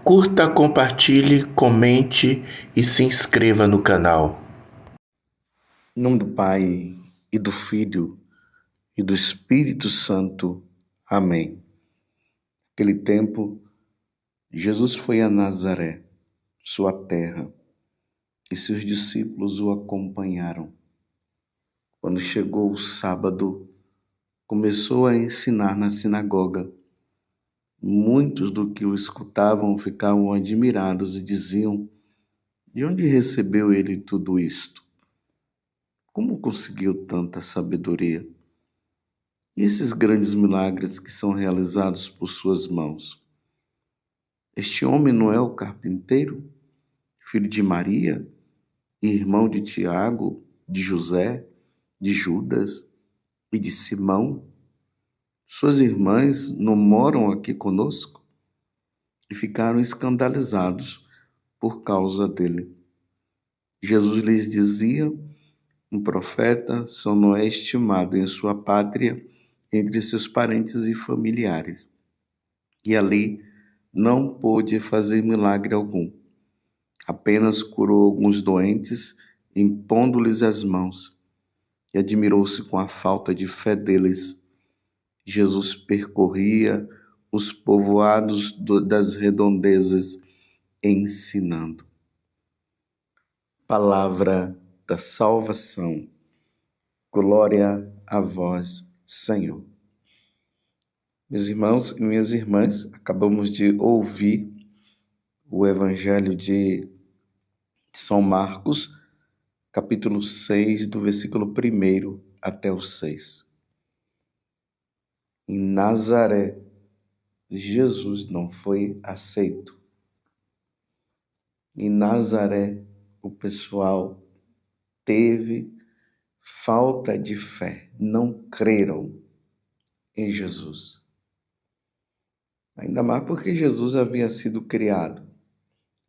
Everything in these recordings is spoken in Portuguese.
Curta, compartilhe, comente e se inscreva no canal. Em nome do Pai, e do Filho, e do Espírito Santo. Amém. Naquele tempo, Jesus foi a Nazaré, sua terra, e seus discípulos o acompanharam. Quando chegou o sábado, começou a ensinar na sinagoga. Muitos do que o escutavam ficavam admirados e diziam: de onde recebeu ele tudo isto? Como conseguiu tanta sabedoria? E esses grandes milagres que são realizados por suas mãos? Este homem não é o carpinteiro, filho de Maria, e irmão de Tiago, de José, de Judas e de Simão? Suas irmãs não moram aqui conosco? E ficaram escandalizados por causa dele. Jesus lhes dizia: um profeta só não é estimado em sua pátria, entre seus parentes e familiares. E ali não pôde fazer milagre algum. Apenas curou alguns doentes, impondo-lhes as mãos, e admirou-se com a falta de fé deles. Jesus percorria os povoados das redondezas, ensinando. Palavra da salvação. Glória a vós, Senhor. Meus irmãos e minhas irmãs, acabamos de ouvir o Evangelho de São Marcos, capítulo 6, do versículo 1 até o 6. Em Nazaré, Jesus não foi aceito. Em Nazaré, o pessoal teve falta de fé, não creram em Jesus. Ainda mais porque Jesus havia sido criado.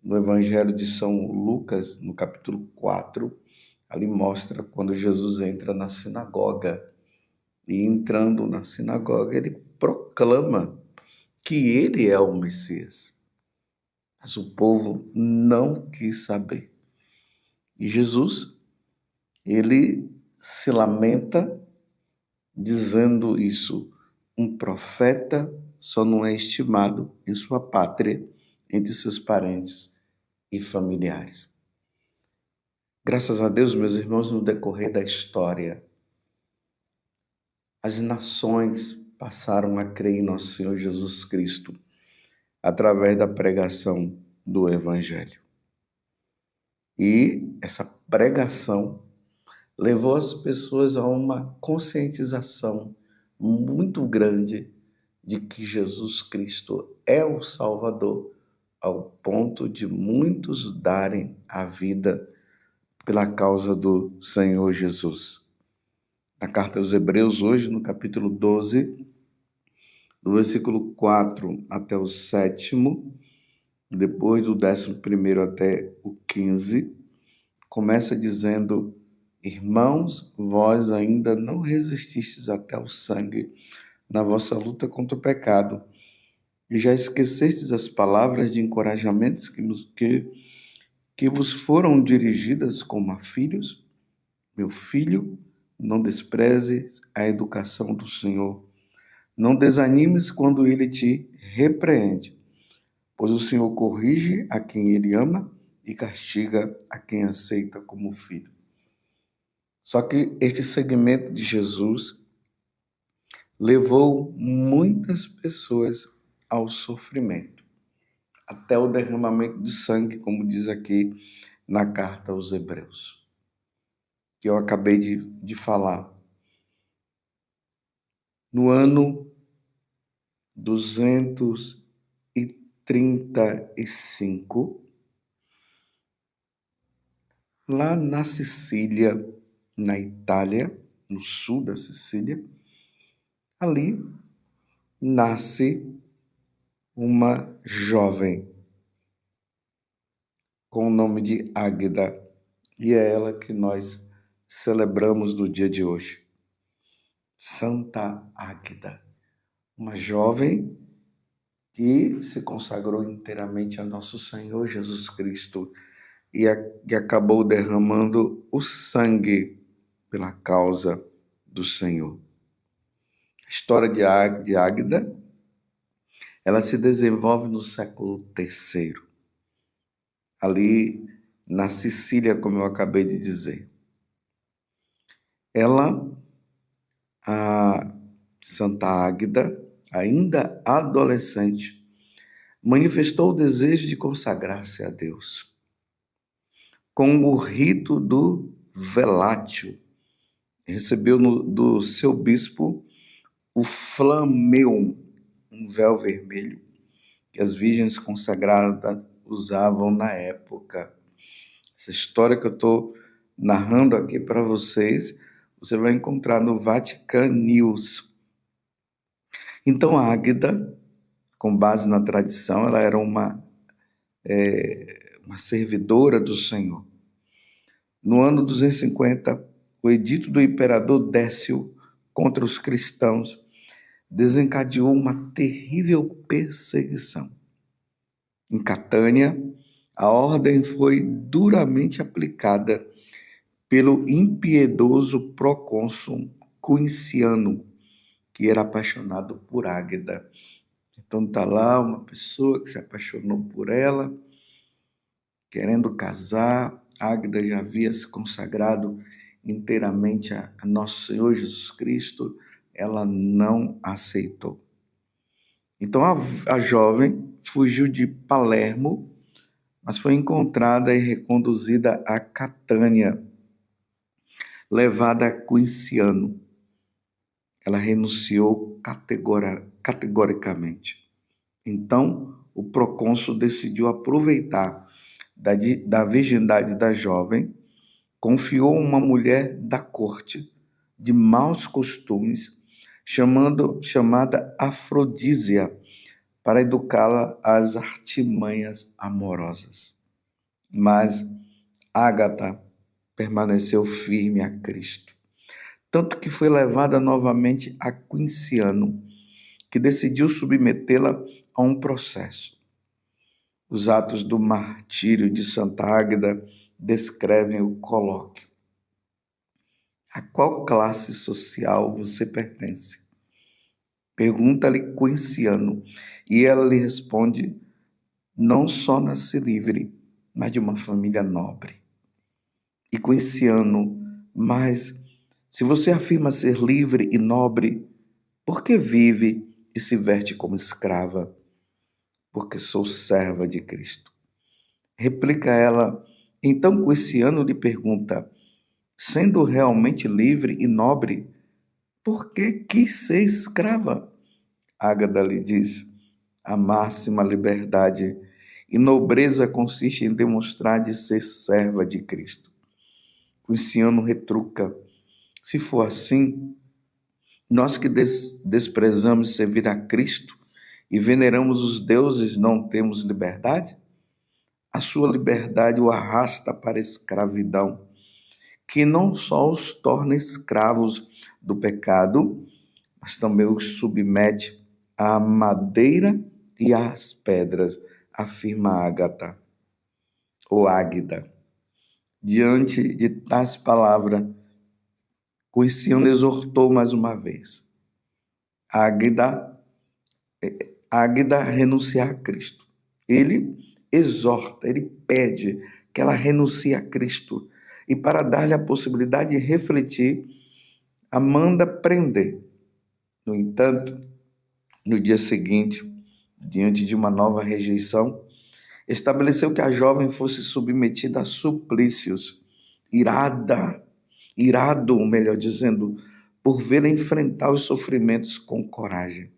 No Evangelho de São Lucas, no capítulo 4, ali mostra quando Jesus entra na sinagoga. E entrando na sinagoga, ele proclama que ele é o Messias. Mas o povo não quis saber. E Jesus, ele se lamenta dizendo isso: um profeta só não é estimado em sua pátria, entre seus parentes e familiares. Graças a Deus, meus irmãos, no decorrer da história, as nações passaram a crer em nosso Senhor Jesus Cristo através da pregação do Evangelho. E essa pregação levou as pessoas a uma conscientização muito grande de que Jesus Cristo é o Salvador, ao ponto de muitos darem a vida pela causa do Senhor Jesus. Na carta aos Hebreus, hoje, no capítulo 12, do versículo 4 até o 7º, depois do 11º até o 15, começa dizendo: irmãos, vós ainda não resististes até ao sangue na vossa luta contra o pecado, e já esquecestes as palavras de encorajamento que vos foram dirigidas como a filhos? Meu filho, não desprezes a educação do Senhor. Não desanimes quando ele te repreende, pois o Senhor corrige a quem ele ama e castiga a quem aceita como filho. Só que este segmento de Jesus levou muitas pessoas ao sofrimento, até o derramamento de sangue, como diz aqui na carta aos Hebreus, que eu acabei de falar. No ano 235, lá na Sicília, na Itália, no sul da Sicília, ali nasce uma jovem com o nome de Águeda, e é ela que nós celebramos no dia de hoje. Santa Águeda, uma jovem que se consagrou inteiramente a nosso Senhor Jesus Cristo e acabou derramando o sangue pela causa do Senhor. A história de Águida, ela se desenvolve no século III, ali na Sicília, como eu acabei de dizer. Ela, a Santa Águida, ainda adolescente, manifestou o desejo de consagrar-se a Deus. Com o rito do velatio, recebeu do seu bispo o flameum, um véu vermelho, que as virgens consagradas usavam na época. Essa história que eu estou narrando aqui para vocês, você vai encontrar no Vatican News. Então, a Águida, com base na tradição, ela era uma servidora do Senhor. No ano 250, o edito do imperador Décio contra os cristãos desencadeou uma terrível perseguição. Em Catânia, a ordem foi duramente aplicada pelo impiedoso procônsul Quinciano, que era apaixonado por Águida. Então está lá uma pessoa que se apaixonou por ela, querendo casar. Águida já havia se consagrado inteiramente a nosso Senhor Jesus Cristo, ela não aceitou. Então a jovem fugiu de Palermo, mas foi encontrada e reconduzida a Catânia, levada a Quinciano. Ela renunciou categoricamente. Então, o procônsul decidiu aproveitar da virgindade da jovem, confiou uma mulher da corte de maus costumes, chamada Afrodísia, para educá-la às artimanhas amorosas. Mas Ágata permaneceu firme a Cristo, tanto que foi levada novamente a Quinciano, que decidiu submetê-la a um processo. Os atos do martírio de Santa Águida descrevem o colóquio. A qual classe social você pertence? Pergunta-lhe Quinciano, e ela lhe responde: não só nasci livre, mas de uma família nobre. E Quinciano: mas se você afirma ser livre e nobre, por que vive e se veste como escrava? Porque sou serva de Cristo. Replica ela. Então Quinciano lhe pergunta: sendo realmente livre e nobre, por que quis ser escrava? Ágata lhe diz: a máxima liberdade e nobreza consiste em demonstrar de ser serva de Cristo. Quinciano retruca: se for assim, nós que desprezamos servir a Cristo e veneramos os deuses, não temos liberdade? A sua liberdade o arrasta para a escravidão, que não só os torna escravos do pecado, mas também os submete à madeira e às pedras, afirma Ágata, ou Águida. Diante de tais palavras, Quinciano exortou mais uma vez Águida a renunciar a Cristo. Ele exorta, ele pede que ela renuncie a Cristo. E para dar-lhe a possibilidade de refletir, a manda prender. No entanto, no dia seguinte, diante de uma nova rejeição, estabeleceu que a jovem fosse submetida a suplícios, irado, melhor dizendo, por vê-la enfrentar os sofrimentos com coragem.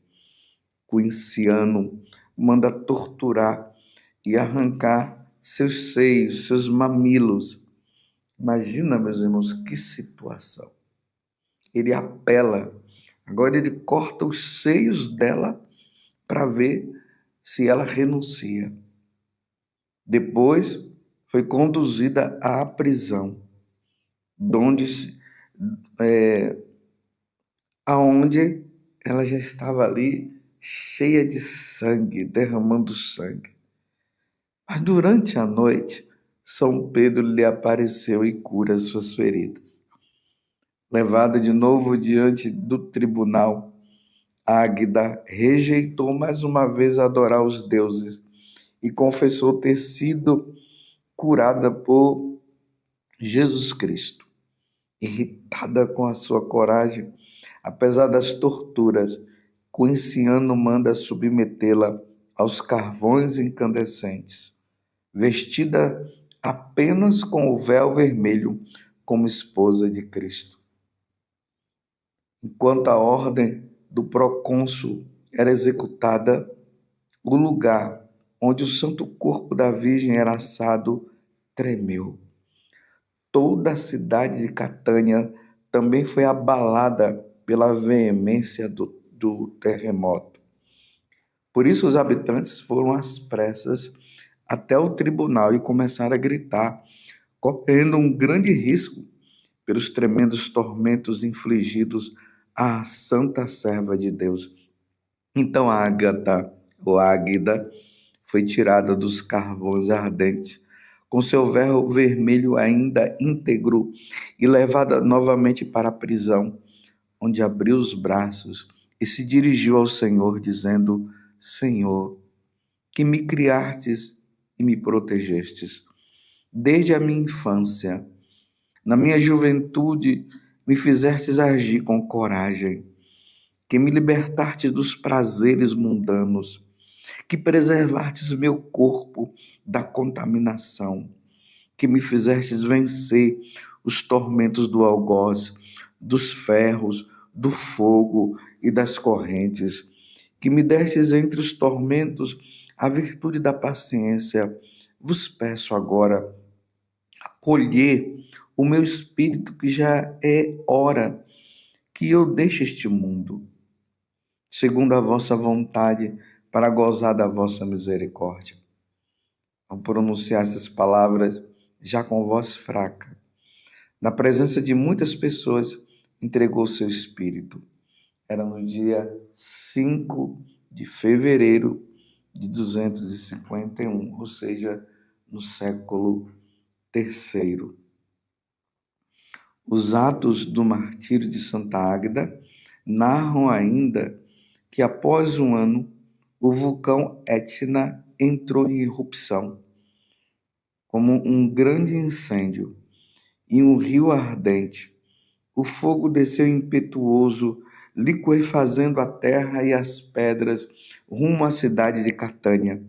Quinciano manda torturar e arrancar seus seios, seus mamilos. Imagina, meus irmãos, que situação. Ele apela, agora ele corta os seios dela para ver se ela renuncia. Depois foi conduzida à prisão, aonde ela já estava ali cheia de sangue, derramando sangue. Mas durante a noite, São Pedro lhe apareceu e cura as suas feridas. Levada de novo diante do tribunal, Águida rejeitou mais uma vez adorar os deuses e confessou ter sido curada por Jesus Cristo. Irritada com a sua coragem, apesar das torturas, Quiciano manda submetê-la aos carvões incandescentes, vestida apenas com o véu vermelho, como esposa de Cristo. Enquanto a ordem do procônsul era executada, o lugar onde o santo corpo da Virgem era assado tremeu. Toda a cidade de Catânia também foi abalada pela veemência do terremoto. Por isso os habitantes foram às pressas até o tribunal e começaram a gritar, correndo um grande risco pelos tremendos tormentos infligidos à santa serva de Deus. Então a Ágata, ou Águida, foi tirada dos carvões ardentes, com seu véu vermelho ainda íntegro, e levada novamente para a prisão, onde abriu os braços e se dirigiu ao Senhor, dizendo: Senhor, que me criastes e me protegestes, desde a minha infância, na minha juventude me fizestes agir com coragem, que me libertastes dos prazeres mundanos, que preservastes meu corpo da contaminação, que me fizestes vencer os tormentos do algoz, dos ferros, do fogo e das correntes, que me destes entre os tormentos a virtude da paciência. Vos peço agora, acolher o meu espírito, que já é hora que eu deixe este mundo, segundo a vossa vontade, para gozar da vossa misericórdia. Ao pronunciar essas palavras, já com voz fraca, na presença de muitas pessoas, entregou seu espírito. Era no dia 5 de fevereiro de 251, ou seja, no século III. Os atos do martírio de Santa Águeda narram ainda que, após um ano, o vulcão Etna entrou em erupção, como um grande incêndio, e um rio ardente. O fogo desceu impetuoso, liquefazendo a terra e as pedras, rumo à cidade de Catânia.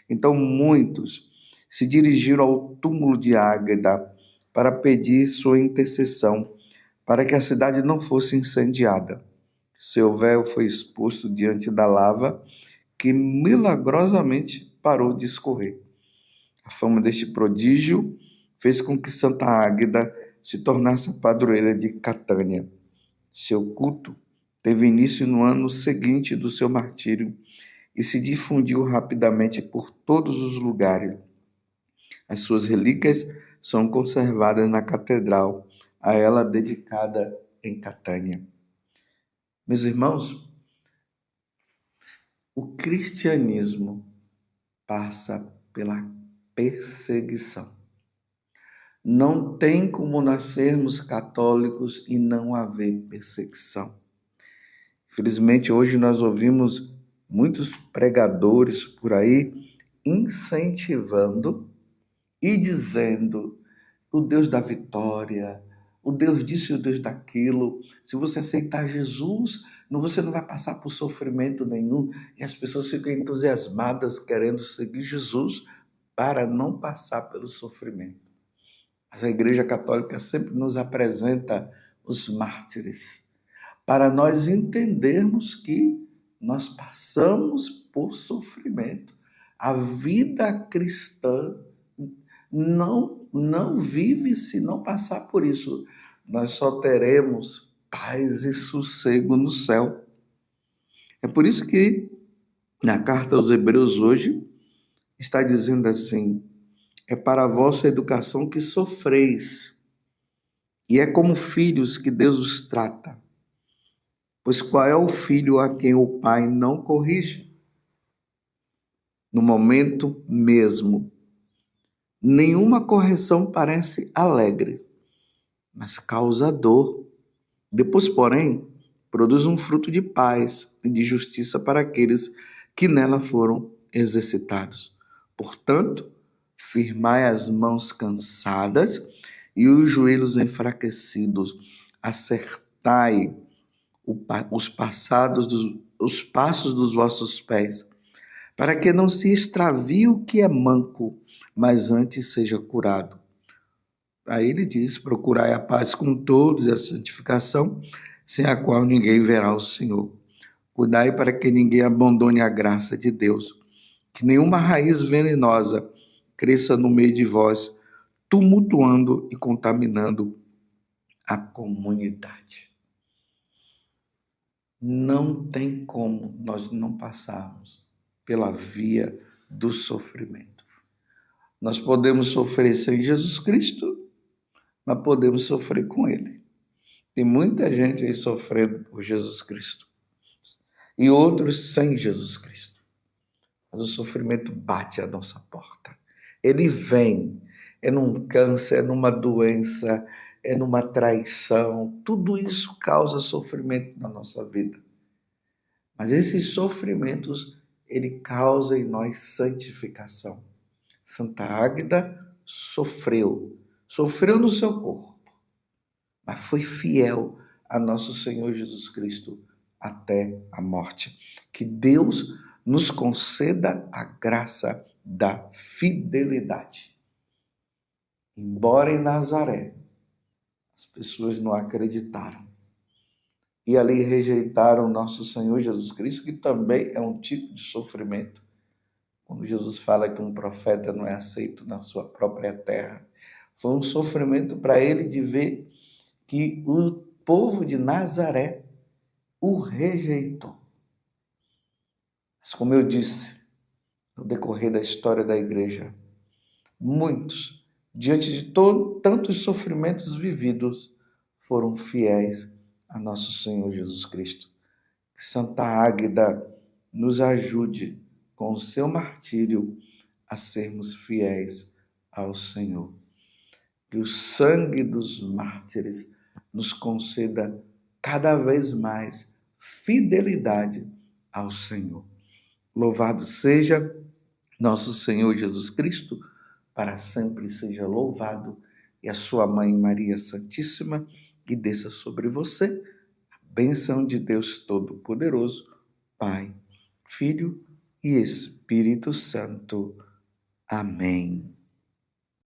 Então muitos se dirigiram ao túmulo de Águeda para pedir sua intercessão, para que a cidade não fosse incendiada. Seu véu foi exposto diante da lava, que milagrosamente parou de escorrer. A fama deste prodígio fez com que Santa Águeda se tornasse a padroeira de Catânia. Seu culto teve início no ano seguinte do seu martírio e se difundiu rapidamente por todos os lugares. As suas relíquias são conservadas na catedral a ela dedicada em Catânia. Meus irmãos, o cristianismo passa pela perseguição. Não tem como nascermos católicos e não haver perseguição. Infelizmente, hoje nós ouvimos muitos pregadores por aí incentivando e dizendo: o Deus da vitória, o Deus disso e o Deus daquilo. Se você aceitar Jesus, você não vai passar por sofrimento nenhum. E as pessoas ficam entusiasmadas querendo seguir Jesus para não passar pelo sofrimento. Mas a Igreja Católica sempre nos apresenta os mártires, para nós entendermos que nós passamos por sofrimento. A vida cristã não vive se não passar por isso. Nós só teremos paz e sossego no céu. É por isso que na carta aos Hebreus hoje está dizendo assim: é para a vossa educação que sofreis, e é como filhos que Deus os trata. Pois qual é o filho a quem o pai não corrige? No momento mesmo, nenhuma correção parece alegre, mas causa dor. Depois, porém, produz um fruto de paz e de justiça para aqueles que nela foram exercitados. Portanto, firmai as mãos cansadas e os joelhos enfraquecidos. Acertai os passos dos vossos pés, para que não se extravie o que é manco, mas antes seja curado. Aí ele diz: procurai a paz com todos e a santificação, sem a qual ninguém verá o Senhor. Cuidai para que ninguém abandone a graça de Deus, que nenhuma raiz venenosa cresça no meio de vós, tumultuando e contaminando a comunidade. Não tem como nós não passarmos pela via do sofrimento. Nós podemos sofrer sem Jesus Cristo, mas podemos sofrer com Ele. Tem muita gente aí sofrendo por Jesus Cristo e outros sem Jesus Cristo. Mas o sofrimento bate à nossa porta. Ele vem, é num câncer, é numa doença, é numa traição. Tudo isso causa sofrimento na nossa vida. Mas esses sofrimentos, ele causa em nós santificação. Santa Águeda sofreu no seu corpo, mas foi fiel a nosso Senhor Jesus Cristo até a morte. Que Deus nos conceda a graça da fidelidade. Embora em Nazaré as pessoas não acreditaram e ali rejeitaram nosso Senhor Jesus Cristo, que também é um tipo de sofrimento. Quando Jesus fala que um profeta não é aceito na sua própria terra, foi um sofrimento para ele de ver que o povo de Nazaré o rejeitou. Mas como eu disse, no decorrer da história da igreja, muitos, diante de tantos sofrimentos vividos, foram fiéis a nosso Senhor Jesus Cristo. Que Santa Águeda nos ajude com o seu martírio a sermos fiéis ao Senhor. Que o sangue dos mártires nos conceda cada vez mais fidelidade ao Senhor. Louvado seja nosso Senhor Jesus Cristo, para sempre seja louvado, e a sua mãe Maria Santíssima, e desça sobre você a bênção de Deus Todo-Poderoso, Pai, Filho e Espírito Santo. Amém.